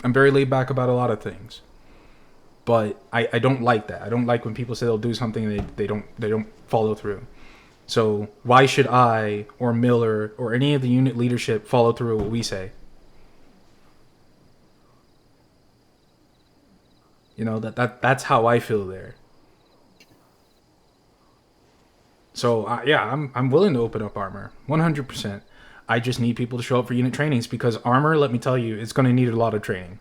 I'm very laid back about a lot of things. But I don't like that. I don't like when people say they'll do something and they don't follow through. So why should I or Miller or any of the unit leadership follow through what we say? You know, that's how I feel there. So yeah, I'm willing to open up armor, 100%. I just need people to show up for unit trainings because armor, let me tell you, it's going to need a lot of training.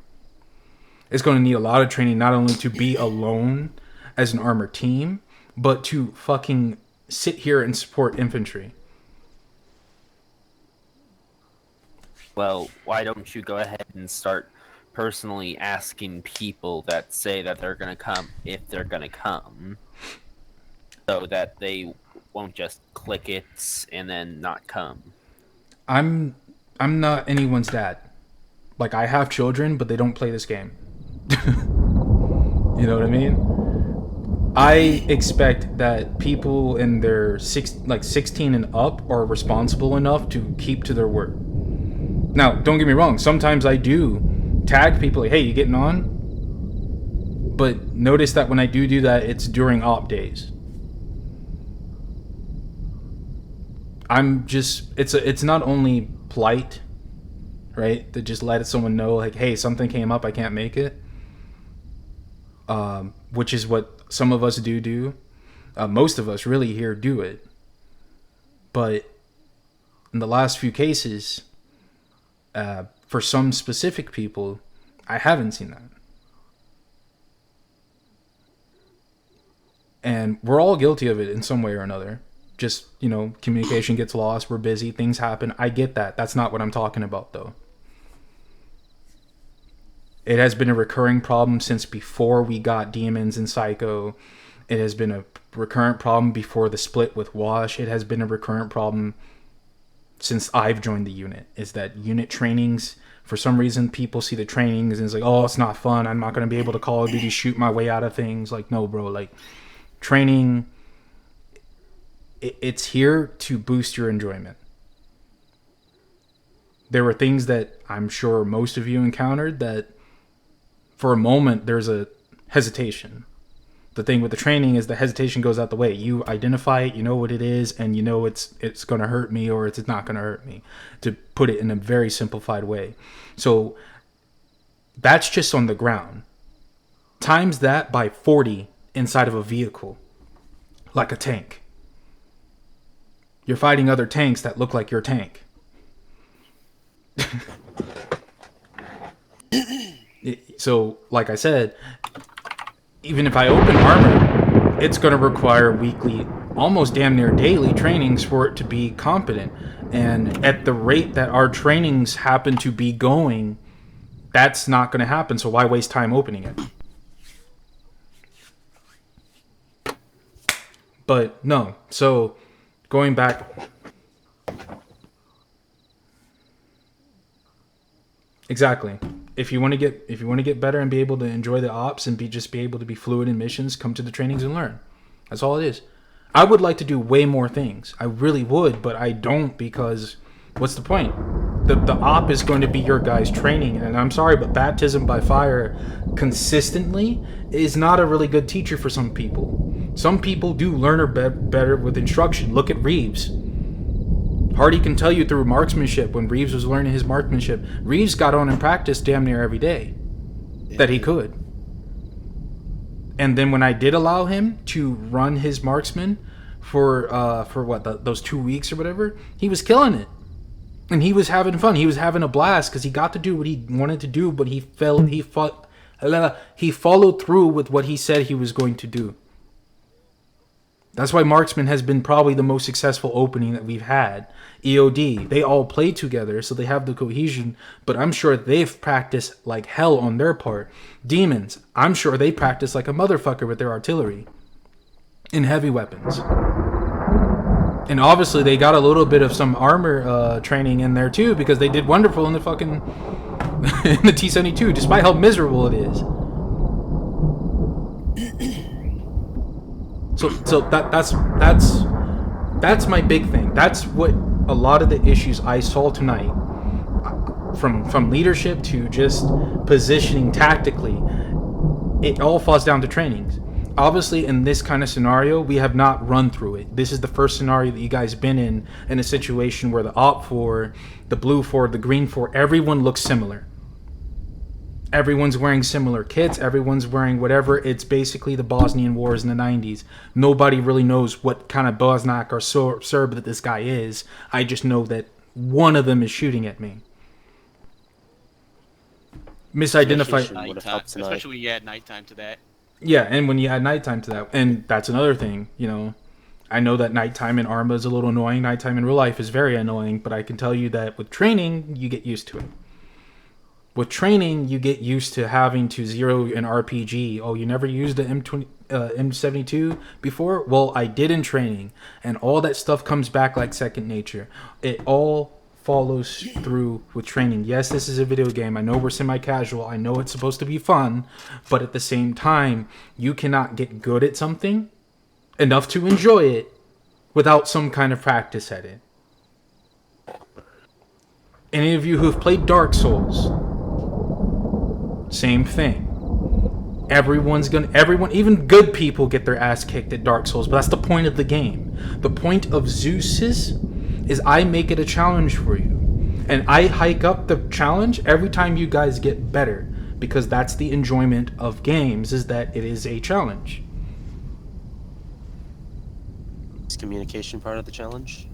It's going to need a lot of training, not only to be alone as an armor team, but to fucking sit here and support infantry. Well, why don't you go ahead and start personally asking people that say that they're going to come if they're going to come, so that they won't just click it and then not come. I'm not anyone's dad. Like, I have children, but they don't play this game. You know what I mean? I expect that people in their 16 and up are responsible enough to keep to their word. Now, don't get me wrong. Sometimes I do tag people like, "Hey, you getting on?" But notice that when I do that, it's during op days. I'm just it's not only polite, right? To just let someone know like, "Hey, something came up, I can't make it." Which is what some of us do. Most of us really here do it. But in the last few cases, for some specific people, I haven't seen that. And we're all guilty of it in some way or another. Just, communication gets lost, we're busy, things happen. I get that. That's not what I'm talking about, though. It has been a recurring problem since before we got Demons and Psycho. It has been a recurrent problem before the split with Wash. It has been a recurrent problem since I've joined the unit. Is that unit trainings, for some reason, people see the trainings and it's like, oh, it's not fun. I'm not going to be able to Call of Duty shoot my way out of things. Like, no, bro. Like, training, it's here to boost your enjoyment. There were things that I'm sure most of you encountered that for a moment there's a hesitation. The thing with the training is the hesitation goes out the way. You identify it, you know what it is, and you know it's going to hurt me or it's not going to hurt me, to put it in a very simplified way. So that's just on the ground. Times that by 40 inside of a vehicle, like a tank. You're fighting other tanks that look like your tank. So, like I said, even if I open armor, it's going to require weekly, almost damn near daily trainings for it to be competent. And at the rate that our trainings happen to be going, that's not going to happen. So why waste time opening it? But no, so going back, exactly. If you want to get better and be able to enjoy the ops and be able to be fluid in missions, come to the trainings and learn. That's all it is. I would like to do way more things. I really would, but I don't, because what's the point? The op is going to be your guys' training, and I'm sorry, but baptism by fire consistently is not a really good teacher for some people. Some people do learn better with instruction. Look at Reeves. Hardy can tell you through marksmanship, when Reeves was learning his marksmanship, Reeves got on and practiced damn near every day that he could. And then when I did allow him to run his marksman for those 2 weeks or whatever, he was killing it. And he was having fun. He was having a blast because he got to do what he wanted to do, but he followed through with what he said he was going to do. That's why Marksman has been probably the most successful opening that we've had. EOD, they all play together, so they have the cohesion, but I'm sure they've practiced like hell on their part. Demons, I'm sure they practice like a motherfucker with their artillery and heavy weapons. And obviously they got a little bit of some armor training in there too, because they did wonderful in the fucking in the T-72, despite how miserable it is. So that's my big thing. That's what a lot of the issues I saw tonight. from leadership to just positioning tactically, it all falls down to trainings. Obviously, in this kind of scenario, we have not run through it. This is the first scenario that you guys been in a situation where the op 4, the blue 4, the green 4, everyone looks similar. Everyone's wearing similar kits. Everyone's wearing whatever. It's basically the Bosnian Wars in the 90s. Nobody really knows what kind of Bosnak or Serb that this guy is. I just know that one of them is shooting at me. Misidentified. Especially when you add nighttime to that. Yeah, and when you add nighttime to that. And that's another thing, you know. I know that nighttime in Arma is a little annoying. Nighttime in real life is very annoying. But I can tell you that with training, you get used to it. With training, you get used to having to zero an RPG. Oh, you never used the M72 before? Well, I did in training. And all that stuff comes back like second nature. It all follows through with training. Yes, this is a video game. I know we're semi-casual. I know it's supposed to be fun. But at the same time, you cannot get good at something enough to enjoy it without some kind of practice at it. Any of you who've played Dark Souls, same thing. Everyone, even good people get their ass kicked at Dark Souls, but that's the point of the game. The point of Zeus is I make it a challenge for you. And I hike up the challenge every time you guys get better, because that's the enjoyment of games, is that it is a challenge. Is communication part of the challenge?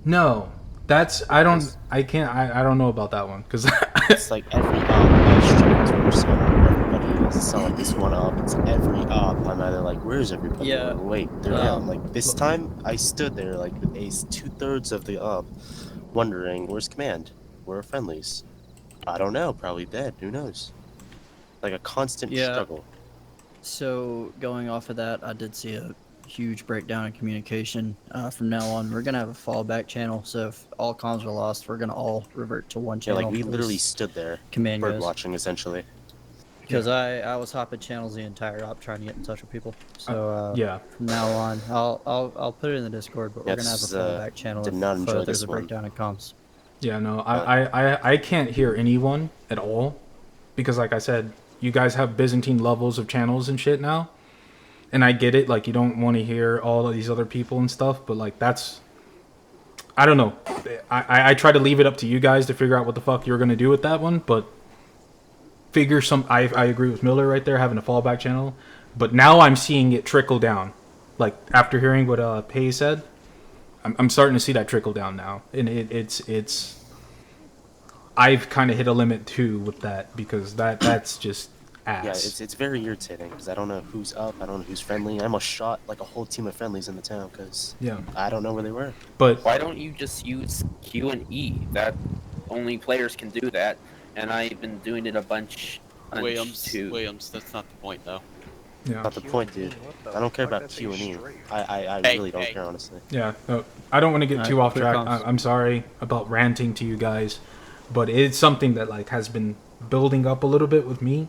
No. I don't know about that one, because it's like every op I struggle to understand everybody else. It's not like this one op, it's every op. I'm either like, where's everybody? Yeah. Or, wait, they're down. Like this time I stood there like with ace 2/3 of the op, wondering, where's command? Where are friendlies? I don't know, probably dead, who knows? Like a constant struggle. So going off of that, I did see a huge breakdown in communication. From now on, we're gonna have a fallback channel, so if all comms are lost, we're gonna all revert to one channel. Yeah, like we literally stood there, command bird goes. watching essentially. Because I was hopping channels the entire op trying to get in touch with people. So yeah. From now on, I'll put it in the Discord, but we're gonna have a fallback channel did not enjoy if there's this a one. breakdown in comms. Yeah, no, I can't hear anyone at all, because like I said, you guys have Byzantine levels of channels and shit now. And I get it, like, you don't want to hear all of these other people and stuff, but, like, that's... I don't know. I try to leave it up to you guys to figure out what the fuck you're going to do with that one, but I agree with Miller right there, having a fallback channel. But now I'm seeing it trickle down. Like, after hearing what Pei said, I'm starting to see that trickle down now. And it's... I've kind of hit a limit, too, with that, because that's just... ass. Yeah, it's very irritating because I don't know who's up, I don't know who's friendly. I almost shot like a whole team of friendlies in the town because I don't know where they were. But why don't you just use Q and E? That only players can do that, and I've been doing it a bunch too. Williams, that's not the point though. Yeah. Not the point, dude. I don't care about Q and E. I really don't care, honestly. Yeah, no, I don't want to get too off track. I'm sorry about ranting to you guys, but it's something that like has been building up a little bit with me.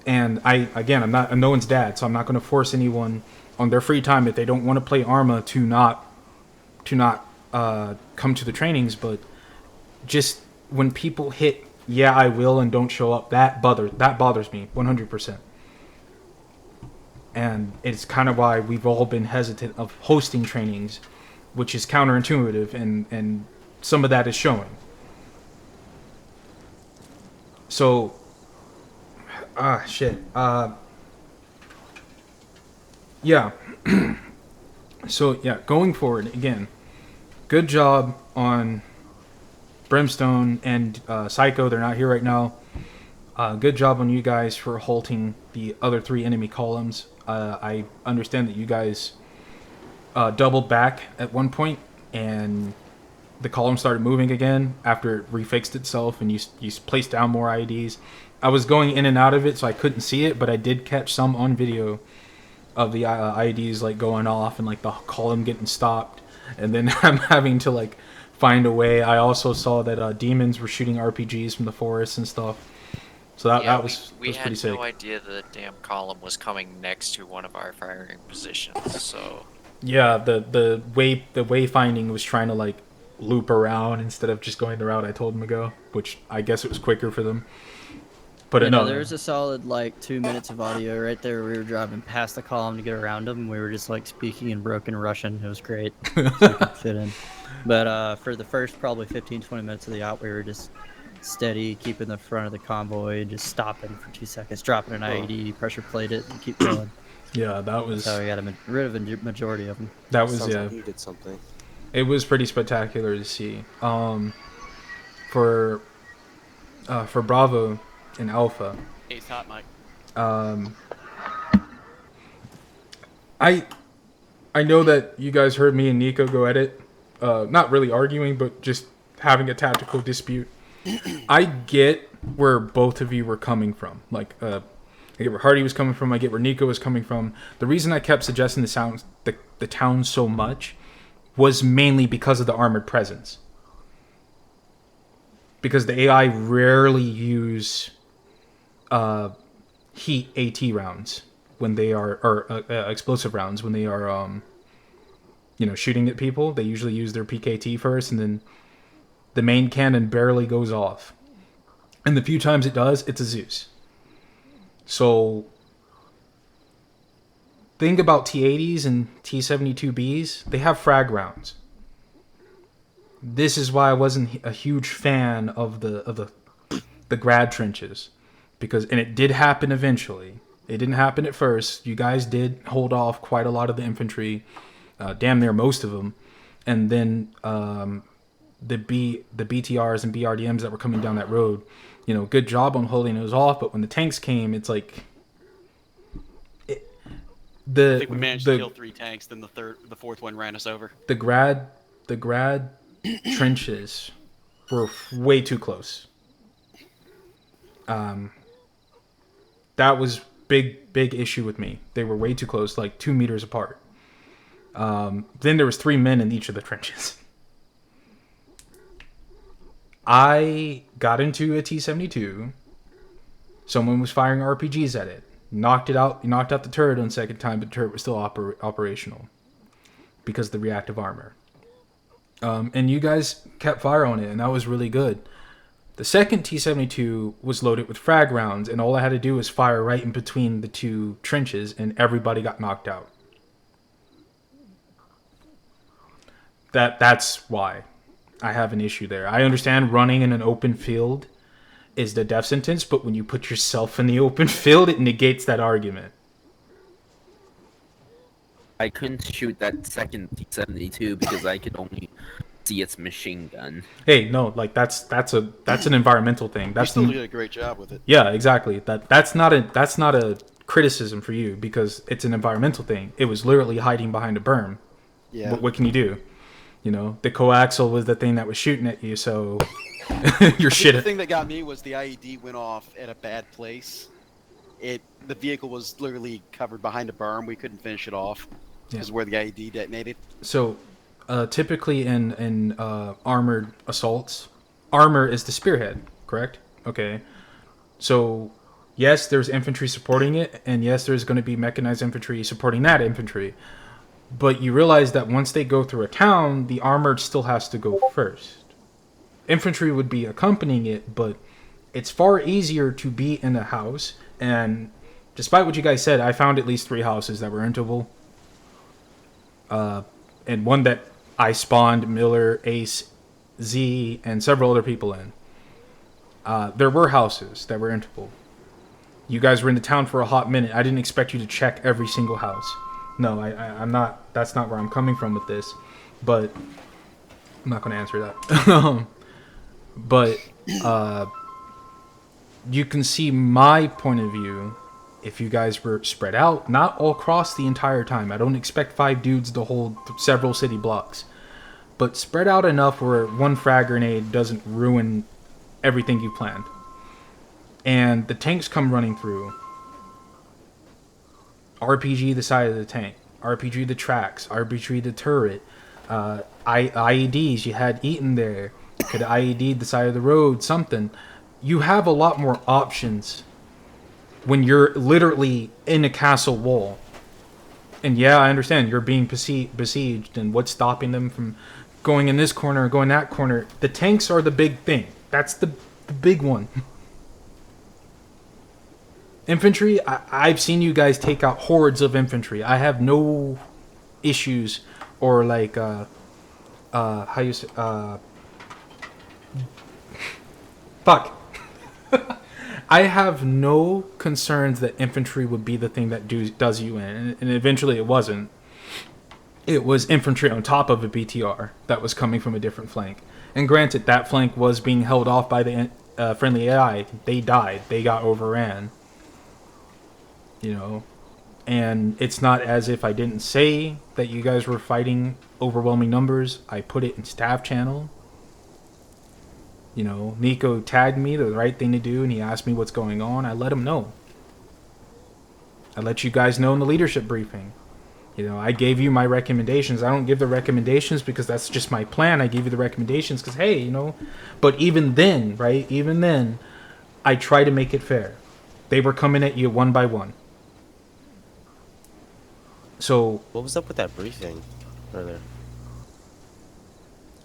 And I'm no one's dad, so I'm not going to force anyone on their free time if they don't want to play Arma to not come to the trainings. But just when people hit I will and don't show up, that bothers me 100%. And it's kind of why we've all been hesitant of hosting trainings, which is counterintuitive, and some of that is showing. So. Shit. Yeah. So, yeah, going forward, again, good job on Brimstone and Psycho. They're not here right now. Good job on you guys for halting the other 3 enemy columns. I understand that you guys doubled back at one point, and the column started moving again after it refixed itself, and you placed down more IEDs. I was going in and out of it, so I couldn't see it, but I did catch some on video of the IEDs like going off and like the column getting stopped, and then I'm having to like find a way. I also saw that demons were shooting RPGs from the forest and stuff, so that was pretty sick. We had no idea the damn column was coming next to one of our firing positions, so yeah, the wayfinding was trying to like loop around instead of just going the route I told them to go, which I guess it was quicker for them. But no, there was a solid like 2 minutes of audio right there. We were driving past the column to get around them. We were just like speaking in broken Russian. It was great. So we could fit in. But for the first probably 15-20 minutes of the out, we were just steady, keeping the front of the convoy, just stopping for 2 seconds, dropping an IED, pressure plate it, and keep going. Yeah, that was. So we got rid of a majority of them. That was Sounds like you did something. It was pretty spectacular to see. For Bravo and Alpha. Ace hot, Mike. I know that you guys heard me and Nico go at it, not really arguing, but just having a tactical dispute. I get where both of you were coming from. Like, I get where Hardy was coming from. I get where Nico was coming from. The reason I kept suggesting the town so much was mainly because of the armored presence. Because the AI rarely use heat AT rounds when they are, or explosive rounds when they are, shooting at people. They usually use their PKT first, and then the main cannon barely goes off. And the few times it does, it's a Zeus. So think about T-80s and T-72Bs. They have frag rounds. This is why I wasn't a huge fan of the grad trenches, and it did happen eventually. It didn't happen at first. You guys did hold off quite a lot of the infantry, damn near most of them, and then the BTRs and BRDMs that were coming down that road. Good job on holding those off. But when the tanks came, it's like I think we managed to kill 3 tanks. Then the fourth one ran us over. The grad trenches were way too close. That was big issue with me. They were way too close, like 2 meters apart. Then there was 3 men in each of the trenches. I got into a T-72. Someone was firing RPGs at it. Knocked out the turret on second time, but the turret was still operational because of the reactive armor. And you guys kept fire on it, and that was really good. The second T-72 was loaded with frag rounds, and all I had to do was fire right in between the 2 trenches, and everybody got knocked out. That's why I have an issue there. I understand running in an open field is the death sentence, but when you put yourself in the open field, it negates that argument. I couldn't shoot that second T-72 because I could only see its machine gun. Hey, no, like that's an environmental thing. That's You still did a great job with it. Yeah, exactly. That's not a criticism for you because it's an environmental thing. It was literally hiding behind a berm. Yeah. What can you do? The coaxial was the thing that was shooting at you, so you're shit. The thing that got me was the IED went off at a bad place. The vehicle was literally covered behind a berm. We couldn't finish it off because where the IED detonated. So, typically in armored assaults, armor is the spearhead, correct? Okay. So, yes, there's infantry supporting it, and yes, there's going to be mechanized infantry supporting that infantry. But you realize that once they go through a town, the armored still has to go first. Infantry would be accompanying it, but it's far easier to be in a house. And despite what you guys said, I found at least 3 houses that were entable. And one that I spawned Miller, Ace, Z, and several other people in. There were houses that were entable. You guys were in the town for a hot minute. I didn't expect you to check every single house. No, I'm not. That's not where I'm coming from with this. But I'm not going to answer that. But you can see my point of view if you guys were spread out, not all across the entire time. I don't expect 5 dudes to hold several city blocks. But spread out enough where one frag grenade doesn't ruin everything you planned. And the tanks come running through. RPG the side of the tank, RPG the tracks, RPG the turret, IEDs. You had Eaton there, could IED the side of the road, something. You have a lot more options when you're literally in a castle wall. And yeah, I understand you're being besieged, and what's stopping them from going in this corner, going that corner. The tanks are the big thing. That's the big one. Infantry, I've seen you guys take out hordes of infantry. I have no issues or like how you say fuck. I have no concerns that infantry would be the thing that does you in, and eventually it wasn't. It was infantry on top of a BTR that was coming from a different flank. And granted, that flank was being held off by the friendly AI. They died. They got overran. You know, and it's not as if I didn't say that you guys were fighting overwhelming numbers. I put it in staff channel. You know, Nico tagged me the right thing to do, and he asked me what's going on. I let him know. I let you guys know in the leadership briefing. You know, I gave you my recommendations. I don't give the recommendations because that's just my plan. I give you the recommendations because, hey, you know. But even then, right, even then, I try to make it fair. They were coming at you one by one. So What was up with that briefing earlier?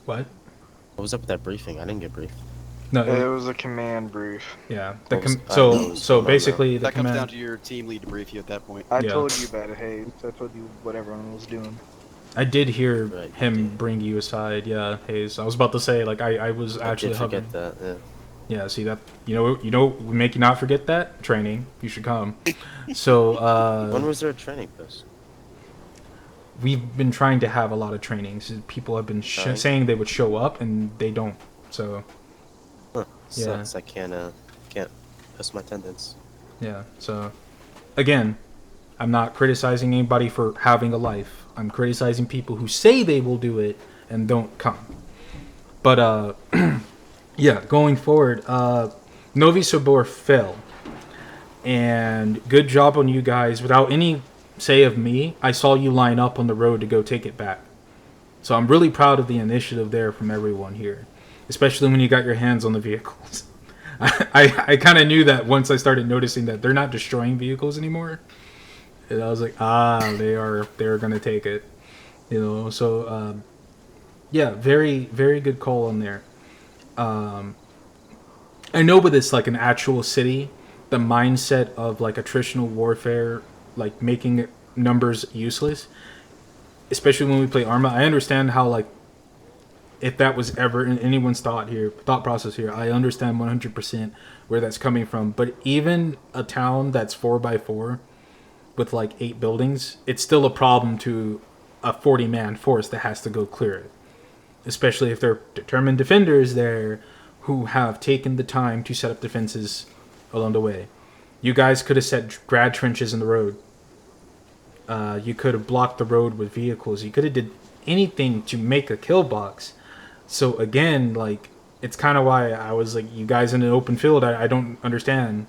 what? What was up with that briefing? I didn't get briefed. No, It was a command brief. yeah. What was- I know it was going on Basically the That comes down command. to your team lead to brief you at that point. I Yeah. told you about it, Hayes. I told you what everyone was doing. I did hear Right, him you did. bring you aside. Yeah, Hayes. I was about to say like I was I actually did forget hovering. that. Yeah. Yeah, see that you know we make you not forget that training. You should come. So When was there a training post? we've been trying to have a lot of trainings. People have been Right. saying they would show up and they don't. So Huh. Yeah. Sucks. I can't post my attendance. yeah. So again, I'm not criticizing anybody for having a life. I'm criticizing people who say they will do it and don't come. But yeah, going forward, Novi Sobor fell. And good job on you guys. Without any say of me, I saw you line up on the road to go take it back. So I'm really proud of the initiative there from everyone here. Especially when you got your hands on the vehicles. I kind of knew that once I started noticing that they're not destroying vehicles anymore. And I was like, they're going to take it. You know, so yeah, very, very good call on there. I know with this like an actual city, the mindset of like attritional warfare, like making numbers useless, especially when we play Arma. I understand how like if that was ever in anyone's thought process here, I understand 100% where that's coming from. But even a town that's 4x4 with like 8 buildings, it's still a problem to a 40-man force that has to go clear it. Especially if they're determined defenders there who have taken the time to set up defenses along the way. You guys could have set grad trenches in the road. You could have blocked the road with vehicles. You could have did anything to make a kill box. So again, like, it's kind of why I was like, you guys in an open field, I don't understand.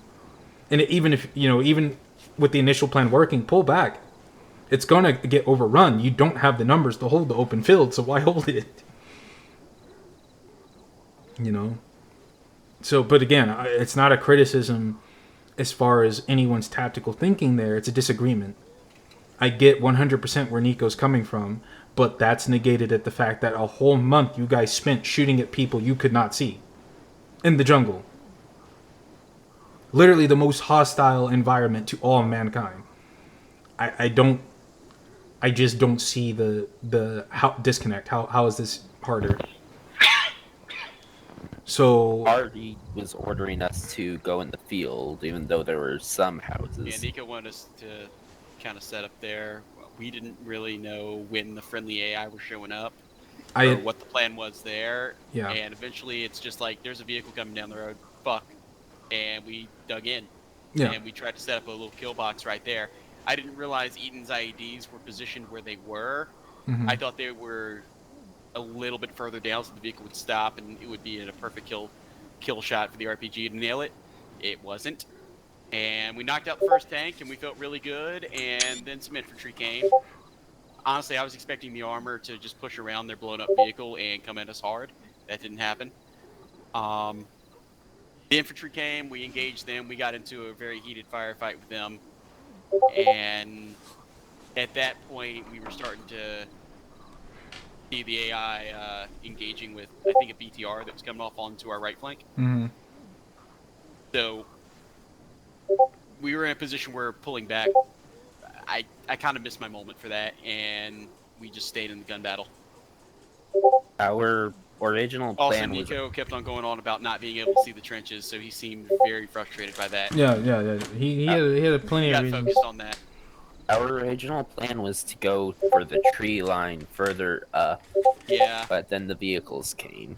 And even if, you know, even with the initial plan working, pull back. It's going to get overrun. You don't have the numbers to hold the open field, so why hold it? You know? So, but again, it's not a criticism as far as anyone's tactical thinking there. It's a disagreement. I get 100% where Nico's coming from, but that's negated at the fact that a whole month you guys spent shooting at people you could not see in the jungle. Literally the most hostile environment to all mankind. I just don't see the how disconnect. How is this harder? So Party was ordering us to go in the field, even though there were some houses. Yeah, Nico wanted us to kind of set up there. We didn't really know when the friendly AI were showing up or what the plan was there. Yeah. And eventually it's just like, there's a vehicle coming down the road. Fuck. And we dug in. Yeah. And we tried to set up a little kill box right there. I didn't realize Eden's IEDs were positioned where they were. Mhm. I thought they were a little bit further down so the vehicle would stop and it would be in a perfect kill shot for the RPG to nail it. It wasn't. And we knocked out the first tank and we felt really good, and then some infantry came. Honestly, I was expecting the armor to just push around their blown up vehicle and come at us hard. That didn't happen. The infantry came, we engaged them, we got into a very heated firefight with them. And at that point we were starting to see the AI engaging with, I think, a BTR that was coming off onto our right flank. Mm-hmm. So we were in a position where pulling back, I kind of missed my moment for that, and we just stayed in the gun battle. Our original Also, plan was Nico kept on going on about not being able to see the trenches, so he seemed very frustrated by that. Yeah. He had plenty He of got reasons. focused on that. our original plan was to go for the tree line further up, Yeah, but then the vehicles came.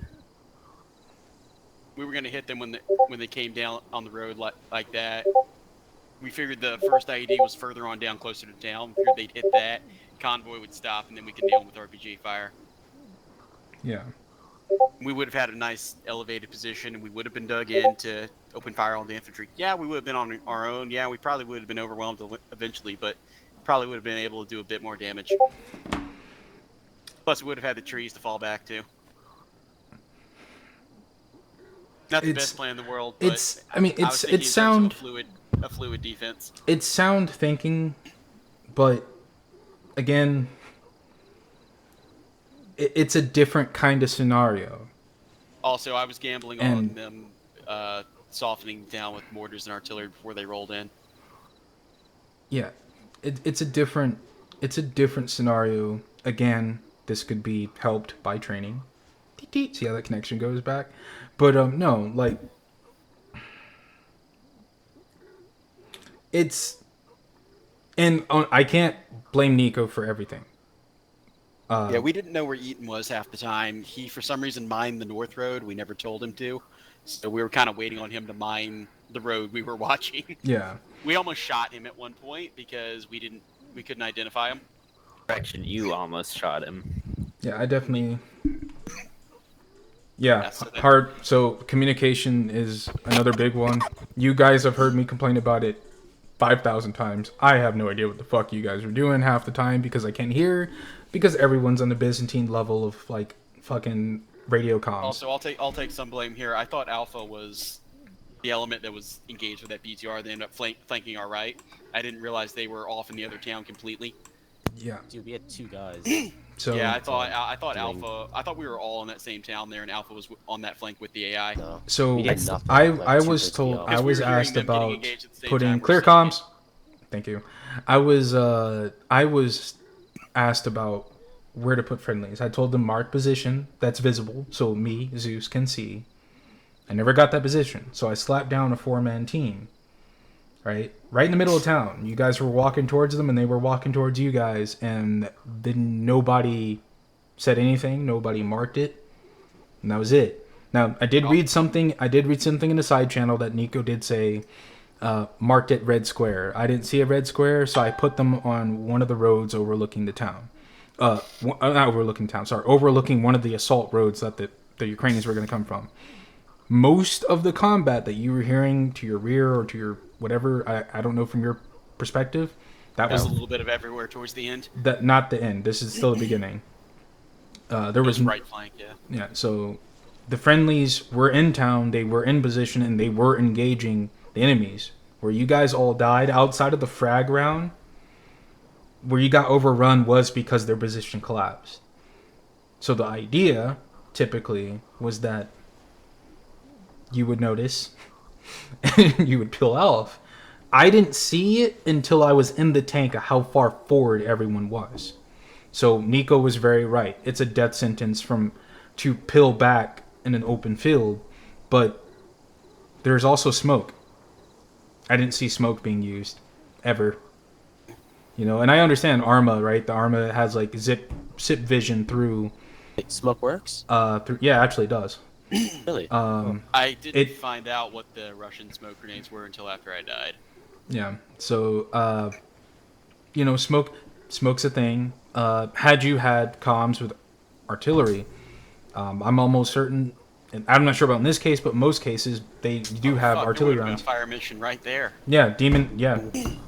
we were gonna hit them when they came down on the road like that. We figured the first IED was further on down, closer to town. We figured they'd hit that, convoy would stop, and then we could nail them with RPG fire. Yeah. We would have had a nice elevated position, and we would have been dug in to open fire on the infantry. Yeah, we would have been on our own. Yeah, we probably would have been overwhelmed eventually, but probably would have been able to do a bit more damage. Plus, we would have had the trees to fall back to. Not the best plan in the world, but it's thinking in terms of a fluid defense. It's sound thinking, but again, it's a different kind of scenario. Also, I was gambling on them softening down with mortars and artillery before they rolled in. Yeah, it's a different scenario. Again, this could be helped by training. See how that connection goes back, but no, like it's, and I can't blame Nico for everything. Yeah, we didn't know where Eaton was half the time. He, for some reason, mined the North Road. We never told him to. So we were kind of waiting on him to mine the road we were watching. Yeah. We almost shot him at one point because we couldn't identify him. Correction, you almost shot him. Yeah, I definitely... Yeah, so hard. So communication is another big one. You guys have heard me complain about it 5,000 times. I have no idea what the fuck you guys are doing half the time because I can't hear, because everyone's on the Byzantine level of like fucking radio comms. Also, I'll take some blame here. I thought Alpha was the element that was engaged with that BTR. They ended up flanking our right. I didn't realize they were off in the other town completely. Yeah. Dude, we had two guys. So yeah, I thought Alpha. I thought we were all in that same town there, and Alpha was on that flank with the AI. No. So We did nothing, I like, was two told, birds I of was we were hearing asked them getting about engaged at the same putting time, clear we're still comms. Thank you. I was asked about where to put friendlies. I told them mark position that's visible, so me, Zeus, can see. I never got that position, so I slapped down a 4-man team. Right in the middle of town. You guys were walking towards them, and they were walking towards you guys, and then nobody said anything. Nobody marked it, and that was it. Now I did read something. In the side channel that Nico did say marked it red square. I didn't see a red square, so I put them on one of the roads overlooking the town. Not overlooking town. Sorry, overlooking one of the assault roads that the Ukrainians were going to come from. Most of the combat that you were hearing to your rear or to your whatever, I don't know from your perspective, that There's was a little bit of everywhere towards the end. that not the end. This is still the beginning. There was right flank, yeah. Yeah, so the friendlies were in town, they were in position, and they were engaging the enemies. Where you guys all died outside of the frag round, where you got overrun was because their position collapsed. So the idea, typically, was that you would notice and you would peel off. I didn't see it until I was in the tank of how far forward everyone was. So Nico was very right. It's a death sentence to peel back in an open field, but there's also smoke. I didn't see smoke being used ever. You know, and I understand Arma, right? The Arma has like zip vision through. Smoke works? Yeah, actually it does. Really? I didn't find out what the Russian smoke grenades were until after I died. Yeah. So, you know, smoke's a thing. Had you had comms with artillery, I'm almost certain, and I'm not sure about in this case, but most cases they do have artillery there would've been rounds. a fire mission right there. Yeah, demon. Yeah.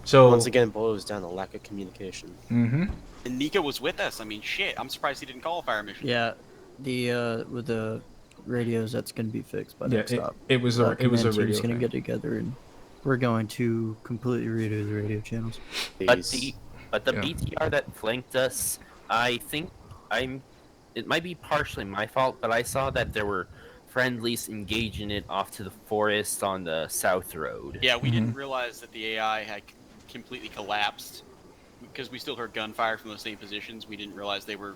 So Once again, boils down to lack of communication. Mm-hmm. And Nico was with us. I mean, shit. I'm surprised he didn't call a fire mission. Yeah, the with the radios, that's gonna be fixed by next stop. It was a radio team's gonna thing. get together and we're going to completely redo the radio channels. But the Yeah. BTR that flanked us, I think I'm it might be partially my fault, but I saw that there were friendlies engaging it off to the forest on the south road. Yeah, we didn't realize that the AI had completely collapsed because we still heard gunfire from those same positions. We didn't realize they were.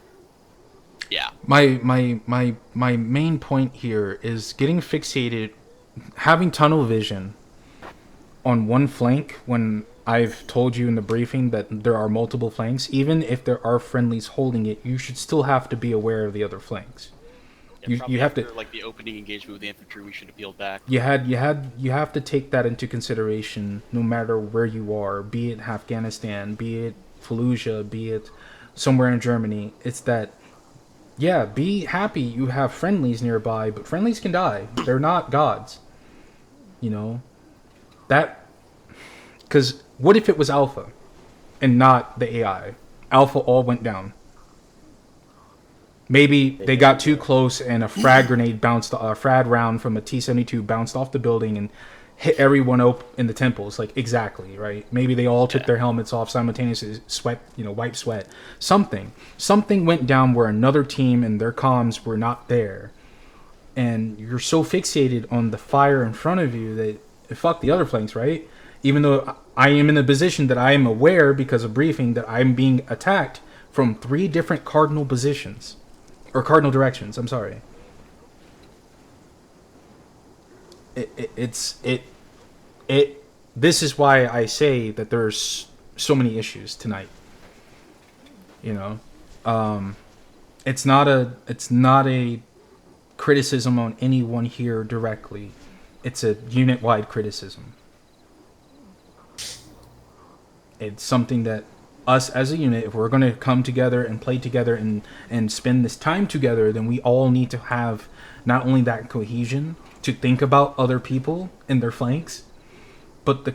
Yeah. My main point here is getting fixated, having tunnel vision on one flank when I've told you in the briefing that there are multiple flanks. Even if there are friendlies holding it, you should still have to be aware of the other flanks. Yeah, You have after, to, like the opening engagement with the infantry, we should have peeled back. you have to take that into consideration no matter where you are, be it Afghanistan, be it Fallujah, be it somewhere in Germany. It's that, yeah, be happy you have friendlies nearby, but friendlies can die. They're not gods. You know? That, because what if it was Alpha and not the AI? Alpha all went down. Maybe they got too close and a frag grenade bounced, a frag round from a T-72 bounced off the building and hit everyone up in the temples. Like, exactly, right? Maybe they all took their helmets off simultaneously, wipe sweat. Something went down where another team and their comms were not there. And you're so fixated on the fire in front of you that, fuck the other flanks, right? Even though I am in a position that I am aware because of briefing that I'm being attacked from 3 different cardinal positions. Or cardinal directions, I'm sorry. This is why I say that there's so many issues tonight. You know? It's not a criticism on anyone here directly. It's a unit-wide criticism. It's something that us as a unit, if we're going to come together and play together and spend this time together, then we all need to have not only that cohesion to think about other people and their flanks, but the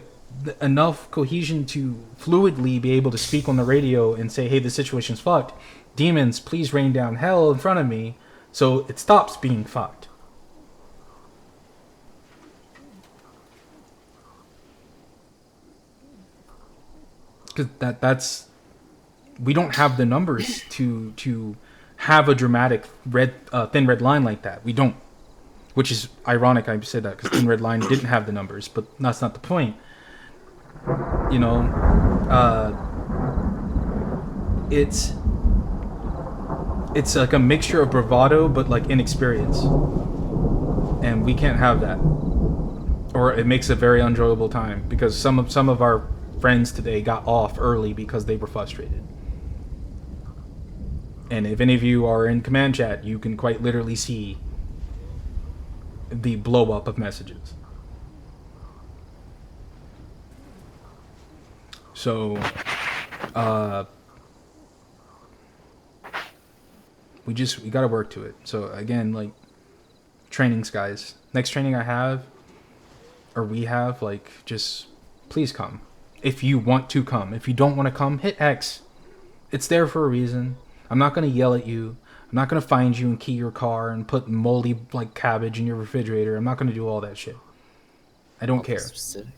enough cohesion to fluidly be able to speak on the radio and say, hey, the situation's fucked. Demons, please rain down hell in front of me so it stops being fucked. Because that's we don't have the numbers to have a dramatic thin red line like that. We don't, which is ironic. I said that because thin red line didn't have the numbers, but that's not the point. You know, it's like a mixture of bravado but like inexperience, and we can't have that, or it makes a very enjoyable time because some of our friends today got off early because they were frustrated. And if any of you are in command chat, you can quite literally see the blow up of messages. So, we gotta work to it. So again, like, trainings, guys. Next training I have, or we have, like, just please come. If you want to come. If you don't want to come, hit X. It's there for a reason. I'm not going to yell at you. I'm not going to find you and key your car and put moldy, like, cabbage in your refrigerator. I'm not going to do all that shit. I don't care. Specific?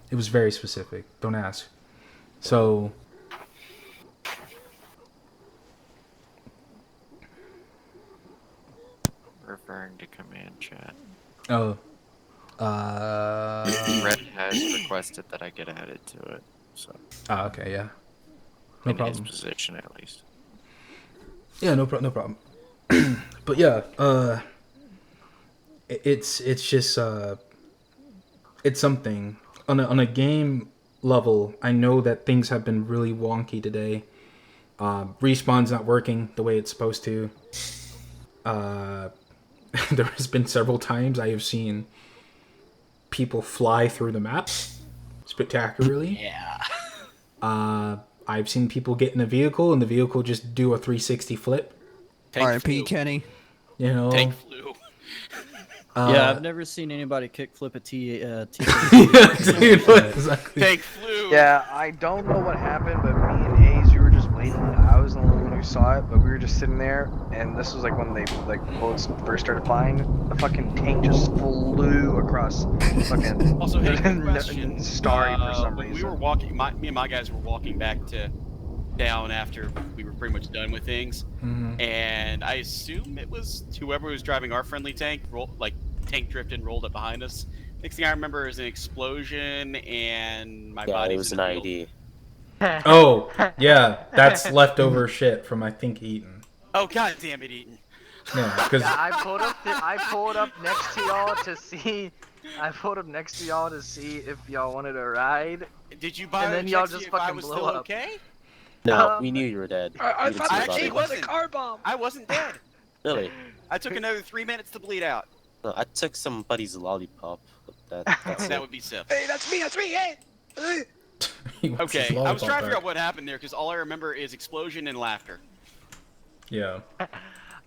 It was very specific. Don't ask. So... Referring to command chat. Oh. Red has requested that I get added to it, so. Ah, okay, yeah. No in problem. his position, at least. Yeah, no problem. But yeah, it's just it's something on a game level. I know that things have been really wonky today. Respawn's not working the way it's supposed to. There has been several times I have seen people fly through the map spectacularly. Yeah. I've seen people get in a vehicle and the vehicle just do a 360 flip. R.I.P. Kenny. You know, Tank flew. Yeah, I've never seen anybody kickflip a T. exactly. Tank flew. Yeah, I don't know what happened, but me and Hayes, we were just waiting. I was the only one who saw it, but we were just sitting there, and this was like when they bullets first started flying. The fucking tank just flew across fucking Also, hey, good question. starry for some When reason. we were walking, me and my guys were walking back to down after we were pretty much done with things, and I assume it was whoever was driving our friendly tank, tank drifted and rolled up behind us. Next thing I remember is an explosion, and my Yeah, body it was an in a field. ID. Oh, yeah, that's leftover shit from I think Eaton. Oh god damn it, Eaton! Yeah, because Yeah, I pulled up next to y'all to see. I pulled up next to y'all to see if y'all wanted a ride. Did you buy And then a y'all check to see just if I fucking was blew still up. okay? No, we knew you were dead. I We didn't thought see I the actually body. wasn't. car bomb. I wasn't dead. Really? I took another 3 minutes to bleed out. No, I took somebody's lollipop. That's That it. would be Sif. Hey, that's me. Hey. he wants his Okay, I was lollipop trying to figure back. out what happened there because all I remember is explosion and laughter. Yeah.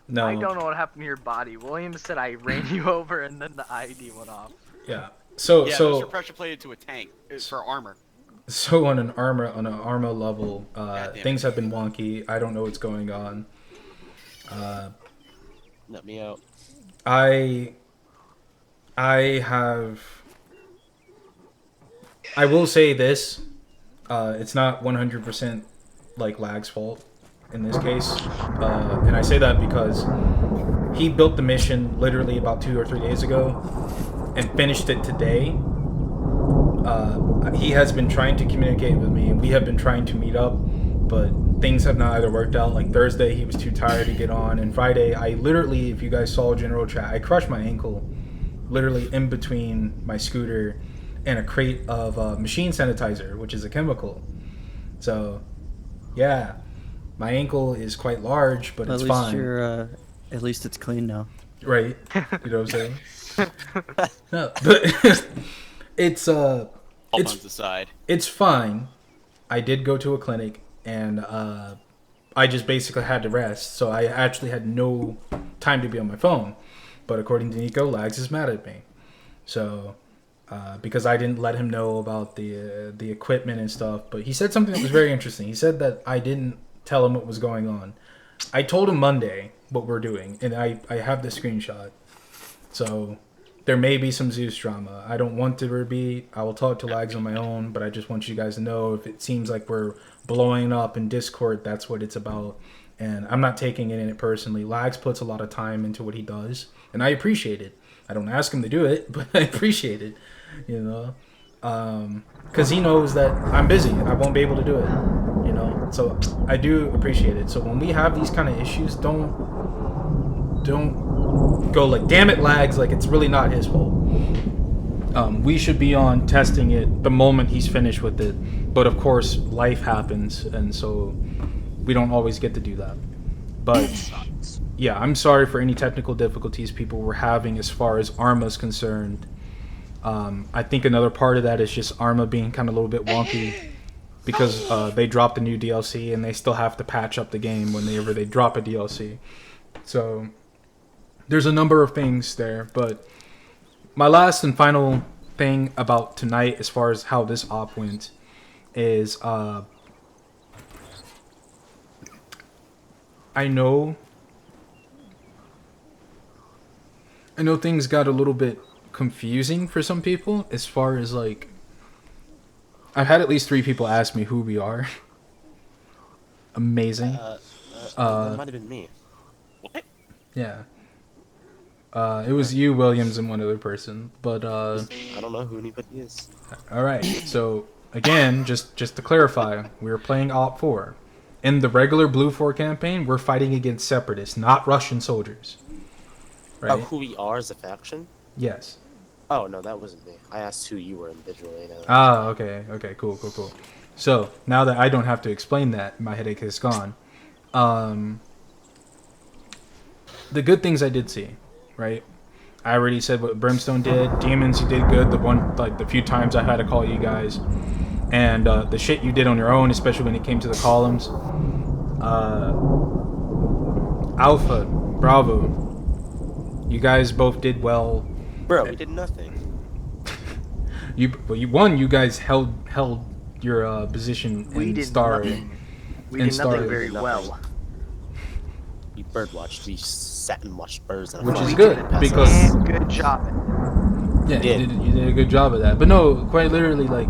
No. I don't know what happened to your body. William said I ran you over and then the ID went off. Yeah. So Yeah, those are pressure plated to a tank for armor. So on an armor level, damn things have been wonky. I don't know what's going on. Let me out. I will say this. It's not 100% like Lag's fault in this case, and I say that because he built the mission literally about 2 or 3 days ago and finished it today. He has been trying to communicate with me, and we have been trying to meet up, but things have not either worked out. Like Thursday, he was too tired to get on, and Friday, I literally, if you guys saw general chat, I crushed my ankle literally in between my scooter and a crate of machine sanitizer, which is a chemical. So, yeah, my ankle is quite large, but it's fine. At least it's clean now. Right? You know what I'm saying? No, but it's All puns aside. It's fine. I did go to a clinic, and I just basically had to rest, so I actually had no time to be on my phone. But according to Nico, Lags is mad at me. So, because I didn't let him know about the equipment and stuff. But he said something that was very interesting. He said that I didn't tell him what was going on. I told him Monday what we're doing, and I have the screenshot. So, there may be some Zeus drama. I don't want there to be. I will talk to Lags on my own, but I just want you guys to know if it seems like we're blowing up in Discord, that's what it's about. And I'm not taking it in it personally. Lags puts a lot of time into what he does, and I appreciate it. I don't ask him to do it, but I appreciate it, you know, because he knows that I'm busy and I won't be able to do it, you know. So I do appreciate it. So when we have these kind of issues, don't go like, damn it, Lags, like it's really not his fault. We should be on testing it the moment he's finished with it, but of course life happens, and so we don't always get to do that. But yeah, I'm sorry for any technical difficulties people were having as far as Arma's concerned. I think another part of that is just Arma being kind of a little bit wonky because they dropped a new DLC and they still have to patch up the game whenever they drop a DLC. So there's a number of things there, but my last and final thing about tonight as far as how this op went is I know things got a little bit confusing for some people as far as like I've had at least 3 people ask me who we are. Amazing. That might have been me. What? Yeah. It was you, Williams, and one other person, but I don't know who anybody is. all right. So again, just to clarify, we were playing Op 4. In the regular Blue 4 campaign, we're fighting against separatists, not Russian soldiers. Right? Oh, who we are as a faction? Yes. Oh, no, that wasn't me. I asked who you were individually. No. Ah, okay, cool. So, now that I don't have to explain that, my headache is gone. The good things I did see, right? I already said what Brimstone did. Demons, you did good. The few times I had to call you guys. And the shit you did on your own, especially when it came to the columns. Alpha, Bravo, you guys both did well. Bro, we did nothing. You won. You guys held your position We in did Star. nothing. We in did Star, nothing very well. We bird watched. We sat and watched birds. Which is We good did because good job. Yeah, you did a good job of that. But no, quite literally, like,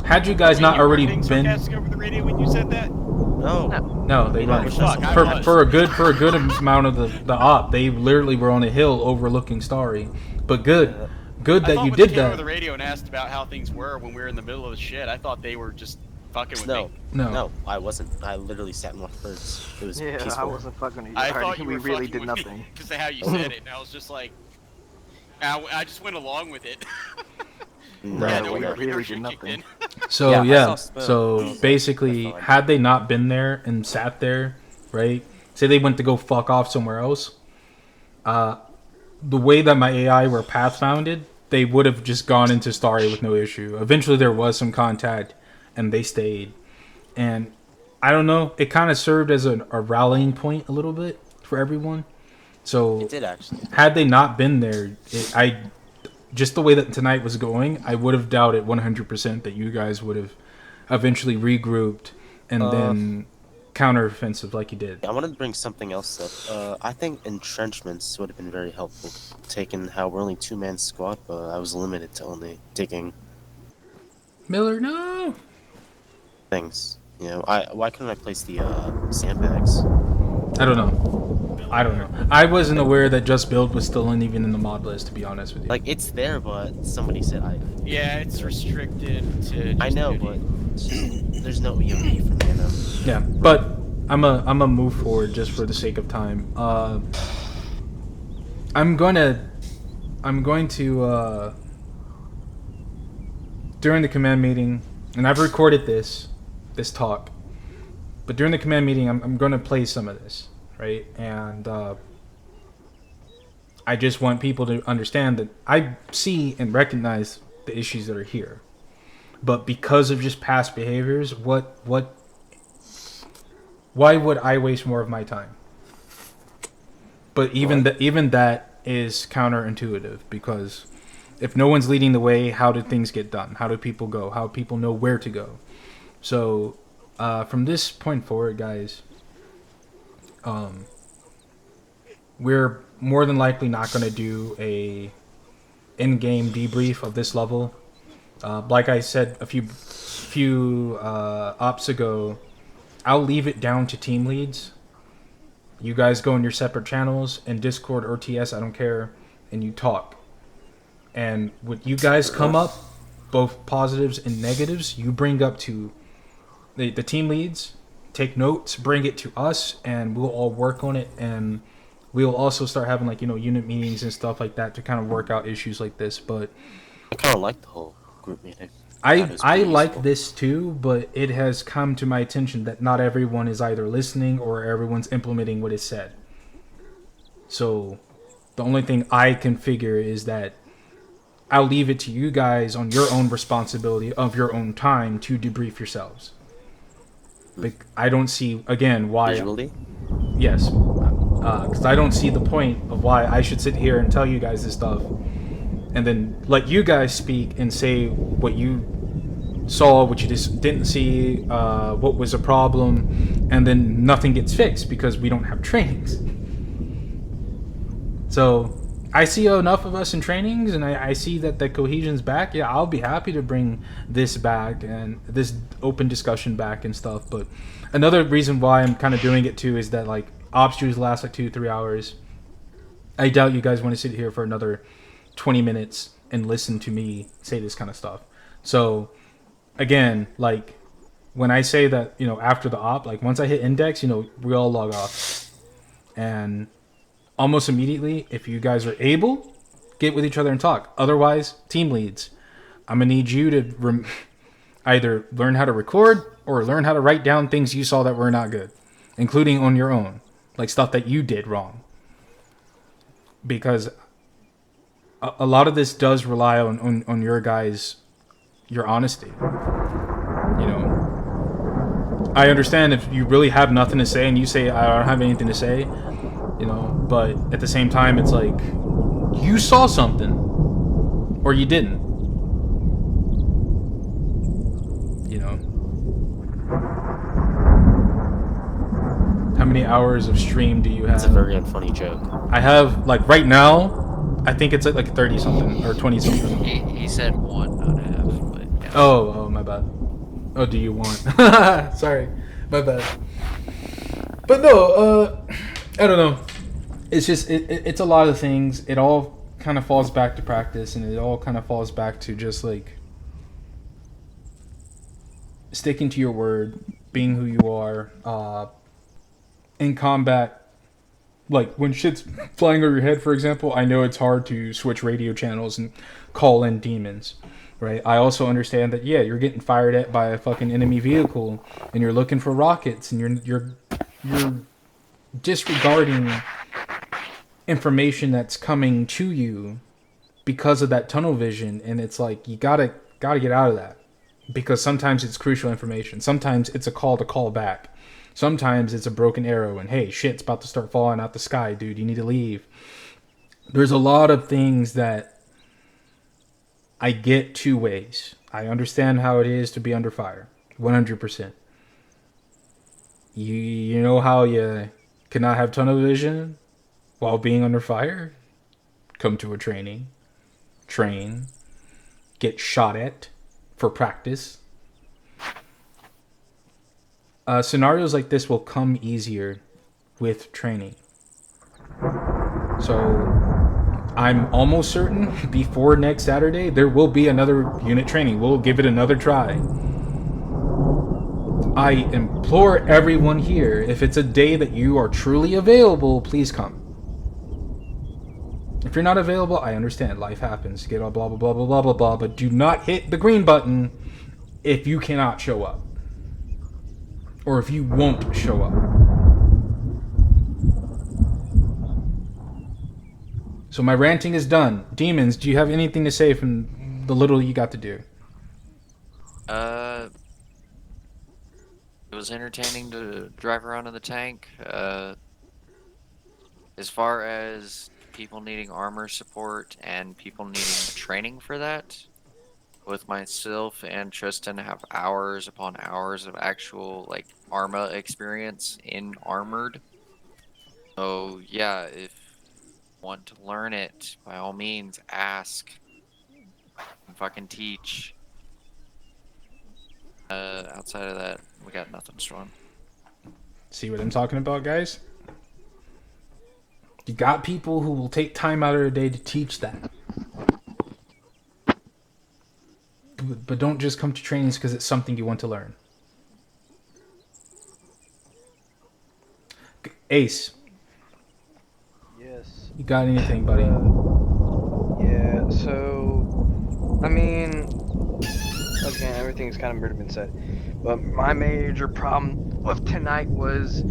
had you guys not already been sarcastic over the radio when you said that? No, they weren't. Fuck, I was. For a good amount of the op, they literally were on a hill overlooking Starry. But good that you did When they came that. over the radio and asked about how things were when we were in the middle of the shit, I thought they were just fucking with me. No, I wasn't. I literally sat and watched birds. It was peaceful. I wasn't fucking with you. I thought you we were really fucking did with nothing. because of how you said it, and I was just like, I just went along with it. No, we really did nothing. So yeah, so basically, had they not been there and sat there, right? Say they went to go fuck off somewhere else. The way that my AI were path founded, they would have just gone into Starry with no issue. Eventually, there was some contact, and they stayed. And I don't know, it kind of served as a rallying point a little bit for everyone. So it did actually. Had they not been there, just the way that tonight was going, I would have doubted 100% that you guys would have eventually regrouped and then counteroffensive like you did. I wanted to bring something else up. I think entrenchments would have been very helpful, taking how we're only 2-man squad, but I was limited to only taking Miller, no! things. You know, why couldn't I place the sandbags? I don't know. I wasn't aware that Just Build was still even in the mod list, to be honest with you. Like, it's there, but somebody said Yeah, it's restricted to. I know, but there's no EMP for me, Yeah, but I'm a move forward just for the sake of time. I'm going to during the command meeting, and I've recorded this talk, but during the command meeting, I'm going to play some of this, right? And I just want people to understand that I see and recognize the issues that are here, but because of just past behaviors, why would I waste more of my time? But even that is counterintuitive, because if no one's leading the way, how do things get done? How do people go? How do people know where to go? So from this point forward, guys, we're more than likely not going to do a in-game debrief of this level. Like I said a few ops ago, I'll leave it down to team leads. You guys go in your separate channels, in Discord or TS, I don't care, and you talk. And what you guys come up, both positives and negatives, you bring up to the team leads, take notes, bring it to us, and we'll all work on it. And we'll also start having unit meetings and stuff like that to kind of work out issues like this. But I kind of like the whole group meeting. I like this too, but it has come to my attention that not everyone is either listening or everyone's implementing what is said. So the only thing I can figure is that I'll leave it to you guys on your own responsibility of your own time to debrief yourselves. Like, I don't see, again, why... Visually? Yes. Because I don't see the point of why I should sit here and tell you guys this stuff and then let you guys speak and say what you saw, what you just didn't see, what was a problem, and then nothing gets fixed because we don't have trainings. So I see enough of us in trainings, and I see that the cohesion's back. Yeah, I'll be happy to bring this back and this open discussion back and stuff. But another reason why I'm kind of doing it too is that ops usually last 2-3 hours. I doubt you guys want to sit here for another 20 minutes and listen to me say this kind of stuff. So again, when I say that, after the op, once I hit index, we all log off. And almost immediately, if you guys are able, get with each other and talk. Otherwise, team leads, I'm going to need you to either learn how to record or learn how to write down things you saw that were not good, including on your own, like stuff that you did wrong. Because a lot of this does rely on your guys, your honesty. I understand if you really have nothing to say and you say, I don't have anything to say, but at the same time, it's like, you saw something, or you didn't. How many hours of stream do you have? It's a very unfunny joke. I have, right now, I think it's like 30 something or 20 something. He said 1, not half, but yeah. Oh, my bad. Oh, do you want? Sorry, my bad. But no, I don't know. It's just it's a lot of things. It all kind of falls back to practice, and it all kind of falls back to just like sticking to your word, being who you are. In combat, like when shit's flying over your head, for example, I know it's hard to switch radio channels and call in demons, right? I also understand that you're getting fired at by a fucking enemy vehicle, and you're looking for rockets, and you're disregarding information that's coming to you because of that tunnel vision, and it's like you gotta get out of that, because sometimes it's crucial information, sometimes it's a call back, sometimes it's a broken arrow and hey, shit's about to start falling out the sky, dude, you need to leave. There's a lot of things that I get two ways. I understand how it is to be under fire 100%. You know how you cannot have tunnel vision while being under fire? Come to a training, train, get shot at for practice. Scenarios like this will come easier with training. So I'm almost certain before next Saturday there will be another unit training. We'll give it another try. I implore everyone here, if it's a day that you are truly available, please come. If you're not available, I understand. Life happens. Get all blah, blah, blah, blah, blah, blah, blah. But do not hit the green button if you cannot show up. Or if you won't show up. So my ranting is done. Demons, do you have anything to say from the little you got to do? It was entertaining to drive around in the tank. As far as people needing armor support and people needing training for that, both myself and Tristan have hours upon hours of actual like Arma experience in Armored. So yeah, if you want to learn it, by all means ask and fucking teach. Outside of that, we got nothing strong. See what I'm talking about, guys? You got people who will take time out of their day to teach that. But don't just come to trainings because it's something you want to learn. Ace. Yes. You got anything, buddy? Yeah, so, I mean, again, everything's kind of already been said. But my major problem with tonight was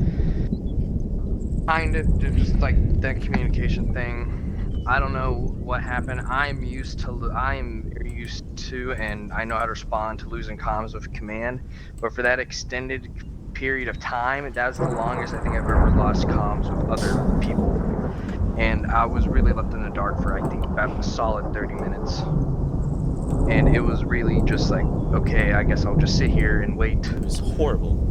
kind of just like that communication thing. I don't know what happened. I'm used to, and I know how to respond to losing comms with command. But for that extended period of time, that was the longest I think I've ever lost comms with other people. And I was really left in the dark for, I think, about a solid 30 minutes. And it was really just like, okay, I guess I'll just sit here and wait. It was horrible.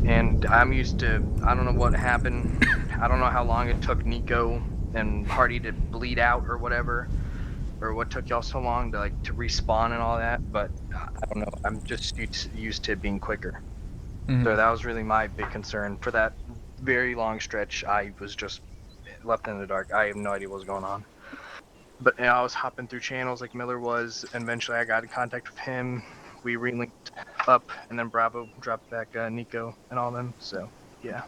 And I'm used to, I don't know what happened. I don't know how long it took Nico and Hardy to bleed out or whatever. Or what took y'all so long to respawn and all that. But I don't know, I'm just used to it being quicker. Mm-hmm. So that was really my big concern. For that very long stretch, I was just left in the dark. I have no idea what was going on. But I was hopping through channels like Miller was, and eventually I got in contact with him. We relinked up, and then Bravo dropped back Nico and all them. So, yeah.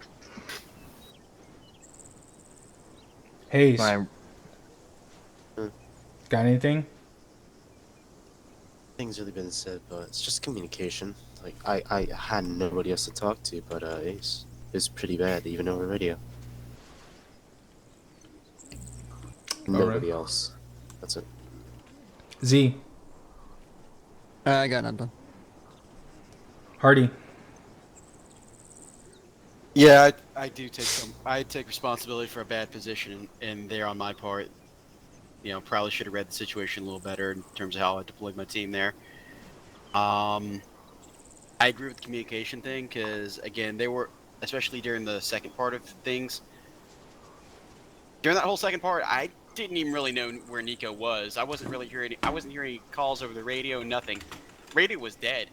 Hayes. Got anything? Things really been said, but it's just communication. Like I had nobody else to talk to, but Ace is pretty bad, even over radio. Nobody else. That's it. Z. I got nothing. Hardy. Yeah, I do take responsibility for a bad position in there on my part. You know, probably should have read the situation a little better in terms of how I deployed my team there. I agree with the communication thing because, again, they were, especially during the second part of things, during that whole second part, I didn't even really know where Nico was. I wasn't hearing calls over the radio, nothing. Radio was dead.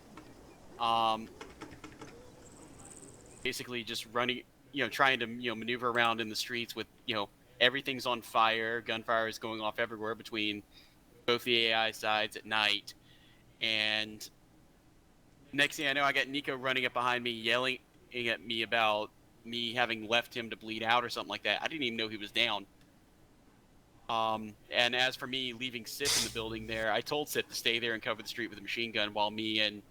Basically just running, trying to, maneuver around in the streets with, everything's on fire. Gunfire is going off everywhere between both the AI sides at night. And next thing I know, I got Nico running up behind me, yelling at me about me having left him to bleed out or something like that. I didn't even know he was down. And as for me leaving Sip in the building there, I told Sip to stay there and cover the street with a machine gun while me and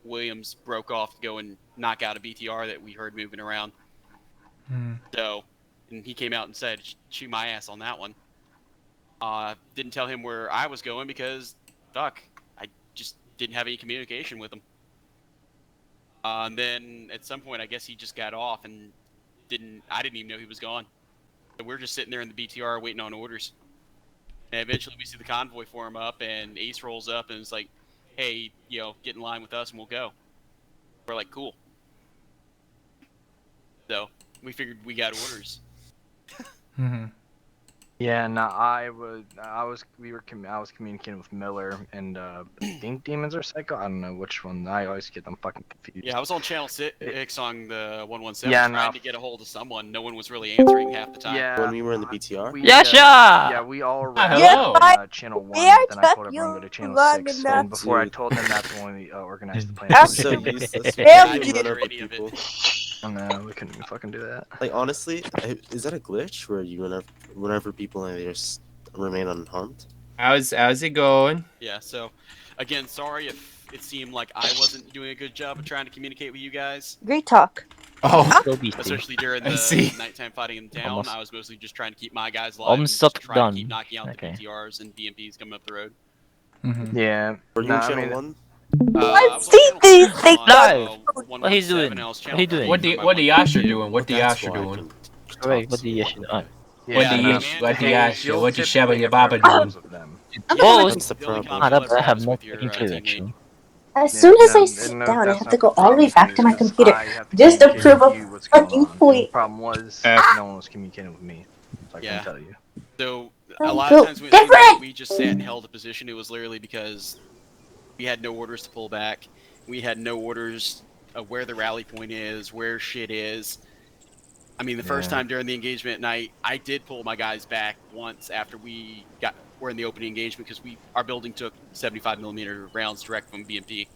Williams broke off to go and knock out a BTR that we heard moving around. So, and he came out and said, shoot my ass on that one. Didn't tell him where I was going because, fuck, I just didn't have any communication with him. And then at some point, I guess he just got off and I didn't even know he was gone. So we're just sitting there in the BTR waiting on orders. And eventually we see the convoy form up and Ace rolls up and it's like, hey, get in line with us and we'll go. We're like, cool. So we figured we got orders. Yeah, no, I was communicating with Miller and I think Demons are Psycho. I don't know which one. I always get them fucking confused. Yeah, I was on channel 6 on the 117 Yeah, trying no. to get a hold of someone. No one was really answering half the time. Yeah. When we were in the BTR? Yeah, we all were hello. on channel 1, We are then I told everyone to go to channel 6, enough. and before I Dude. told them that's when we organized the plan. That's So useless. Damn, We dude. run over Any of it. people. Oh no, we couldn't even fucking do that. Like honestly, is that a glitch where whenever people in there remain unharmed? How's it going? Yeah, so again, sorry if it seemed like I wasn't doing a good job of trying to communicate with you guys. Great talk. Oh, Especially during I the see. nighttime fighting in town. Almost. I was mostly just trying to keep my guys alive Almost and just up trying done. to keep knocking out Okay. the BTRs and BMPs coming up the road. Yeah. Were you Nah, in I channel mean, 1? I was on see channel these 6 things on, live. 117, What he's doing? and I was What channel he doing? 3 What for the my what the 117. Yasha doing? What the That's Yasha why I doing? can just Wait, talk what the so issue? long. What the yeah, Yasha? What the hey, Yasha? you'll What the tip Shabba me if Yababa I doing? with them. Oh, That's the The only problem. conflict I have was no with your fucking clue team lead. actually. As Yeah, soon as no, I sit no, down, I that's have not to go the all the way problem, back to my because computer I have to just to communicate prove with a you what's going fucking on. And the point. problem was no one was communicating with me, so I Yeah. couldn't tell you. So I'm a lot of built times when it seemed like different. we just sat and held a position, it was literally because we had no orders to pull back. We had no orders of where the rally point is, where shit is. I mean, the first Yeah. time during the engagement at night, I did pull my guys back once after were in the opening engagement because our building took 75mm rounds direct from BMP.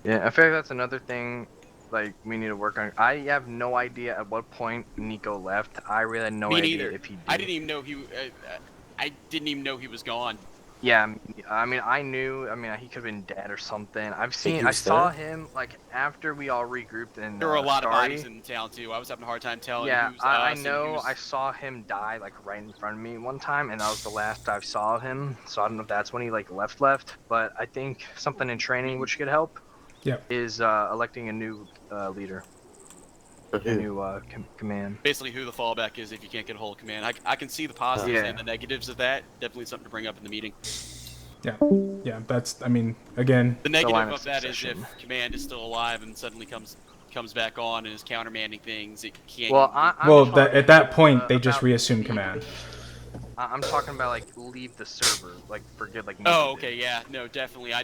Yeah, I feel like that's another thing, like, we need to work on. I have no idea at what point Nico left. I really had no Me idea neither. if he did. I didn't even know I didn't even know he was gone. Yeah, I mean, I knew. I mean, he could have been dead or something. he I was saw there? him like after we all regrouped in. There were a lot of Starry. bodies in town too. I was having a hard time telling Yeah, who's I us and know. who's- I saw him die like right in front of me one time, and that was the last I saw of him. So I don't know if that's when he like left. But I think something in training which could help. Yep. Is electing a new leader, For a who? new command. basically who the fallback is if you can't get a hold of command. I can see the positives Yeah. and the negatives of that. Definitely something to bring up in the meeting. Yeah, that's. I mean, again, The line negative of of that is succession. if command is still alive and suddenly comes back on and is countermanding things, it can't. Well, I'm well, talking, at that point they just about reassume leave- command. I'm talking about like leave the server, like for good, like. Oh, Nico did. okay, yeah, no, definitely. I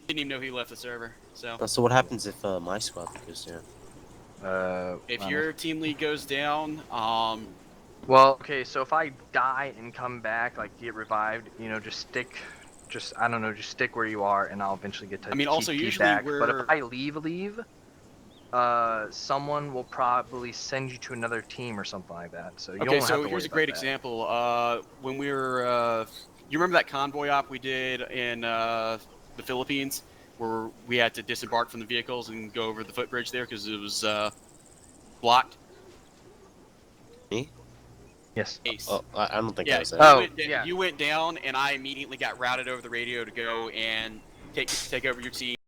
didn't even know he left the server. So So what happens if my squad goes down? if wow. your team lead goes down, Well, okay, so if I die and come back, like get revived, just stick, I don't know, just stick where you are, and I'll eventually get to. I mean, also, keep usually back. But we're- if I leave, someone will probably send you to another team or something like that. So you okay, don't have so to here's worry a great about that. example. When we were, you remember that convoy op we did in the Philippines, where we had to disembark from the vehicles and go over the footbridge there because it was blocked. Me? Yes. Ace. Oh, I don't think I Yeah, was you there. Oh, went, yeah. you went down, and I immediately got routed over the radio to go and take over your team.